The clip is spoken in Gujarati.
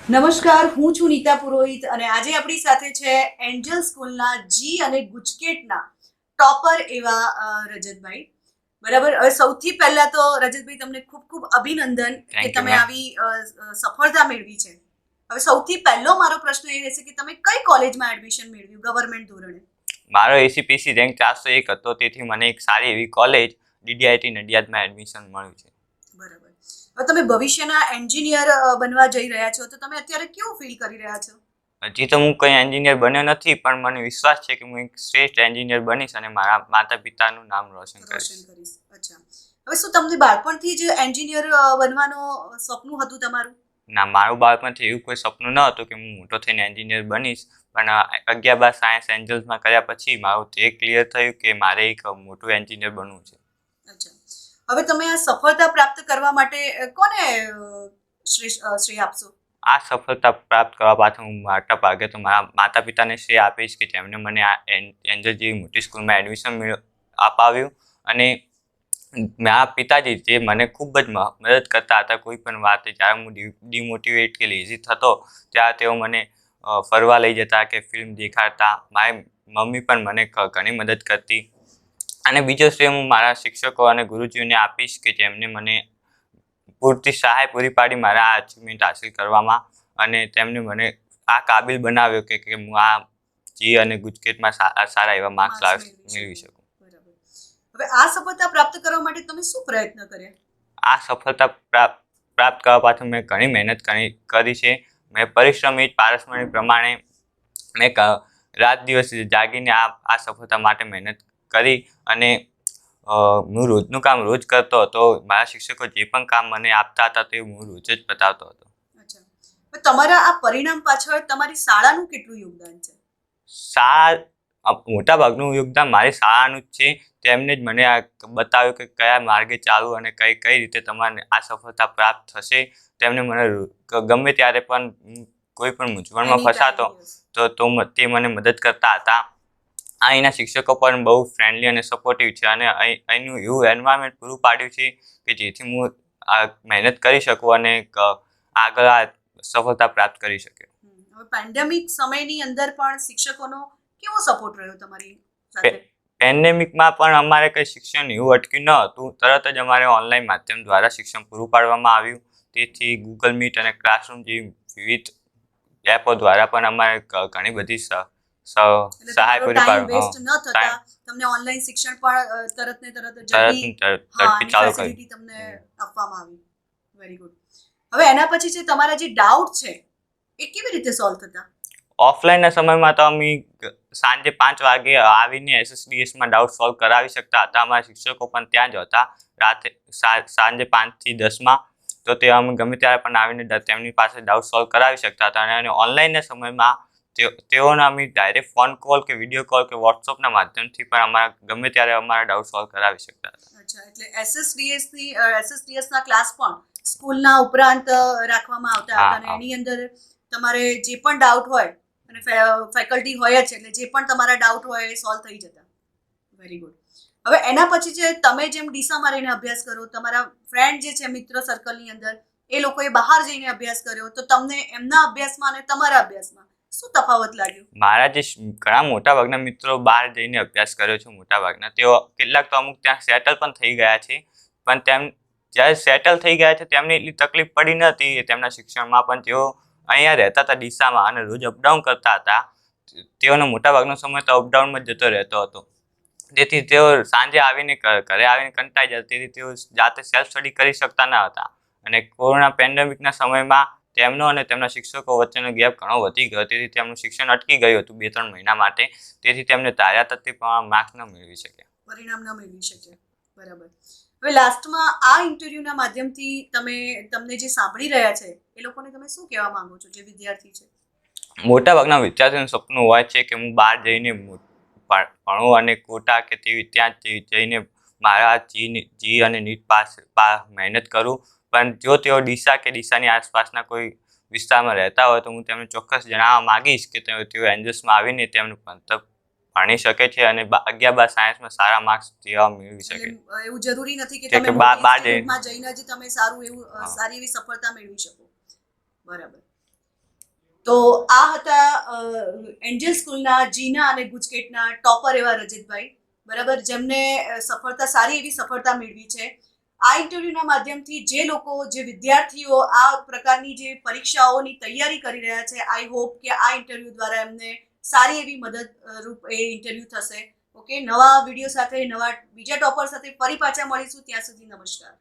નમસ્કાર, હું છું નીતા પુરોહિત અને આજે આપણી સાથે છે એન્જલ સ્કૂલના જી અને ગુજકેટના ટોપર એવા રજતભાઈ. બરાબર. હવે સૌથી પહેલા તો રજતભાઈ તમને ખૂબ ખૂબ અભિનંદન કે થેન્ક યુ તમે મેમ. આવી સફળતા મેળવી છે. હવે સૌથી પહેલો મારો પ્રશ્ન એ રહેશે કે તમે કઈ કોલેજમાં એડમિશન મેળવ્યું ગવર્મેન્ટ ધોરણે? મારો એસીપીસી રેન્ક 401 હતો, તેથી મને એક સારી એવી કોલેજ ડીડીઆઈટી નડિયાદમાં એડમિશન મળ્યું છે. બરાબર. હવે તમે ભવિષ્યના એન્જિનિયર બનવા જઈ રહ્યા છો, તો તમે અત્યારે કેવું ફીલ કરી રહ્યા છો? હજી તો હું કંઈ એન્જિનિયર બન્યો નથી, પણ મને વિશ્વાસ છે કે હું એક શ્રેષ્ઠ એન્જિનિયર બનીશ અને મારા માતા પિતાનું નામ રોશન કરીશ. અચ્છા. હવે શું તમને બાળપણથી જ એન્જિનિયર બનવાનું સપનું હતું તમારું? ના, મારું બાળપણથી એવું કોઈ સપનું ન હતું કે હું મોટો થઈને એન્જિનિયર બનીશ, પણ 11/12 સાયન્સ એન્જલ્સમાં કર્યા પછી મારું તે ક્લિયર થયું કે મારે એક મોટું એન્જિનિયર બનવું છે. અચ્છા. હવે તમે આ સફળતા પ્રાપ્ત કરવા માટે કોને શ્રેય આપશો? આ સફળતા પ્રાપ્ત કરવા પાછળ હું મોટા ભાગે તો મારા માતા પિતાને શ્રેય આપીશ કે જેમણે મને આ એન્જલ જેવી મોટી સ્કૂલમાં એડમિશન અપાવ્યું. અને મારા પિતાજી જે મને ખૂબ જ મદદ કરતા હતા કોઈ પણ વાતે. જ્યારે હું ડિમોટિવેટ કે લેઝી થતો ત્યારે તેઓ મને ફરવા લઈ જતા કે ફિલ્મ દેખાડતા. મારી મમ્મી પણ મને ઘણી મદદ કરતી. અને બીજો શ્રેય હું મારા શિક્ષકો અને ગુરુજીઓને આપીશ કે જેમને મને પૂરતી સહાય પૂરી પાડી મારા આ અચીવમેન્ટ હાંસલ કરવામાં, અને તેમને મને આ કાબિલ બનાવ્યો કે હું આ જી અને ગુજકેટમાં સારા એવા માર્ક્સ મેળવી શકું. બરાબર. હવે આ સફળતા પ્રાપ્ત કરવા માટે તમે શું પ્રયત્ન કર્યા? આ સફળતા પ્રાપ્ત કરવા પાછળ મેં ઘણી મહેનત કરી છે. મેં પરિશ્રમિક પારસમણી પ્રમાણે મેં રાત દિવસ જાગીને આ સફળતા માટે મહેનત કરી. અને હું રોજનું કામ રોજ કરતો હતો. મારા શિક્ષકો જે પણ કામ મને આપતા હતા તે હું રોજ જ બતાવતો હતો. અચ્છા. તમારા આ પરિણામ પાછળ તમારી શાળાનું કેટલું યોગદાન છે? મોટા ભાગનું યોગદાન મારી શાળાનું જ છે. તેમને જ મને આ બતાવ્યું કે કયા માર્ગે ચાલવું અને કઈ રીતે તમારે આ સફળતા પ્રાપ્ત થશે. તેમને મને ગમે ત્યારે પણ કોઈ પણ મૂંઝવણમાં ફસાતો તો તે મને મદદ કરતા હતા. અહીંના શિક્ષકો પણ બહુ ફ્રેન્ડલી અને સપોર્ટિવ છે, અને અહીંનું એવું એન્વાયરમેન્ટ પૂરું પાડ્યું છે કે જેથી હું આ મહેનત કરી શકું અને આગળ આ સફળતા પ્રાપ્ત કરી શકે. હવે પેન્ડેમિક સમયની અંદર પણ શિક્ષકોનો કેવો સપોર્ટ રહ્યો તમારી સાથે? પેન્ડેમિકમાં પણ અમારે કંઈ શિક્ષણ એવું અટક્યું ન હતું. તરત જ અમારે ઓનલાઈન માધ્યમ દ્વારા શિક્ષણ પૂરું પાડવામાં આવ્યું. તેથી ગૂગલ મીટ અને ક્લાસરૂમ જેવી વિવિધ એપો દ્વારા પણ અમારે ઘણી બધી સહાય પૂરી પાડવામાં તમને ઓનલાઈન શિક્ષણ પણ તરત ને તરત ઝડપી ચાલુ કર્યું. તમને આપવામાં આવી. Very good. હવે એના પછી જે તમારા જે ડાઉટ છે એ કેવી રીતે સોલ્વ થતા? ઓફલાઈનના સમયમાં તો અમે સાંજે 5 વાગે આવીને એસએસડીએસમાં ડાઉટ સોલ્વ કરાવી શકતા હતા. અમારા શિક્ષકો પણ ત્યાં જ હતા રાતે સાંજે 5 થી 10. તો તે અમે ગમે ત્યારે પણ આવીને તેમની પાસે ડાઉટ સોલ્વ કરાવી શકતા હતા. અને ઓનલાઈનના સમયમાં તેઓને અમે ડાયરેક્ટ ફોન કોલ કે વિડીયો કોલ કે વોટ્સઅપના માધ્યમથી પણ ગમે ત્યારે અમારા ડાઉટ સોલ્વ કરાવી શકતા હતા. અચ્છા. એટલે એસએસડીએસના ક્લાસ પણ સ્કૂલના ઉપરાંત રાખવામાં આવતા હતા, અને એની અંદર તમારે જે પણ ડાઉટ હોય, અને ફેકલ્ટી હોય જ, એટલે જે પણ તમારા ડાઉટ હોય એ સોલ્વ થઈ જતા. Very good. હવે એના પછી જે તમે જેમ ડીસામાં રહીને અભ્યાસ કરો, તમારા ફ્રેન્ડ જે છે મિત્ર સર્કલની અંદર, એ લોકોએ બહાર જઈને અભ્યાસ કર્યો, તો તમને એમના અભ્યાસમાં અને તમારા અભ્યાસમાં શું તફાવત લાગ્યું? મારા જે ઘણા મોટા ભાગના મિત્રો બહાર જઈને અભ્યાસ કર્યો છે. મોટા ભાગના તેઓ કેટલાક તો અમુક ત્યાં સેટલ પણ થઈ ગયા છે. પણ જ્યારે સેટલ થઈ ગયા છે તેમને એટલી તકલીફ પડી નથી તેમના શિક્ષણમાં. પણ તેઓ અહીંયા રહેતા હતા ડીસામાં અને રોજ અપડાઉન કરતા હતા. તેઓનો મોટા ભાગનો સમય તો અપડાઉનમાં જતો રહેતો હતો. તેથી તેઓ સાંજે આવીને ઘરે આવીને કંટાળી જતા. તેથી તેઓ જાતે સેલ્ફ સ્ટડી કરી શકતા ન હતા. અને કોરોના પેન્ડેમિકના સમયમાં તેમનો અને તેમના શિક્ષકો વચ્ચેનો ગેપ ઘણો વધી ગયો. તેથી તેમનું શિક્ષણ અટકી ગયું હતું 2-3 મહિના માટે. તેથી તેમને ધાર્યા તથ્ય પ્રમાણે માર્ક્સ ન મેળવી શક્યા. પરિણામ ન મેળવી શક્યા. બરાબર. હવે લાસ્ટમાં આ ઇન્ટરવ્યુના માધ્યમથી તમને જે સાંભળી રહ્યા છે એ લોકોને તમે શું કહેવા માંગો છો, જે વિદ્યાર્થી છે? મોટા ભાગના વિદ્યાર્થીઓનું સપનું હોય છે કે હું બહાર જઈને ભણું અને કોટા કે ત્યાં જઈને મારા જી અને નીટ પાસ મહેનત કરું. પણ જો તેઓ ડીસા કે ડીસાની આસપાસના કોઈ વિસ્તારમાં રહેતા હોય તો હું તેમને ચોક્કસ જણાવવા માંગીશ કે તેઓ એન્જલ્સમાં આવીને તેમનું ભણતર ભણી શકે છે અને 11/12 સાયન્સમાં સારા માર્ક્સ જેવા મેળવી શકે. એવું જરૂરી નથી કે તમે બહાર જઈને જ તમે સારી એવી સફળતા મેળવી શકો. બરાબર. તો આ હતા એન્જલ સ્કૂલના જીના અને ગુજકેટના ટોપર એવા રજતભાઈ, બરાબર, જેમને સારી એવી સફળતા મેળવી છે. આ ઇન્ટરવ્યુના માધ્યમથી જે લોકો, જે વિદ્યાર્થીઓ આ પ્રકારની જે પરીક્ષાઓની તૈયારી કરી રહ્યા છે, આઈ હોપ કે આ ઇન્ટરવ્યુ દ્વારા એમને સારી એવી મદદરૂપ એ ઇન્ટરવ્યુ થશે. ઓકે, નવા વિડીયો સાથે, બીજા ટોપર સાથે ફરી પાછા મળીશું. ત્યાં સુધી નમસ્કાર.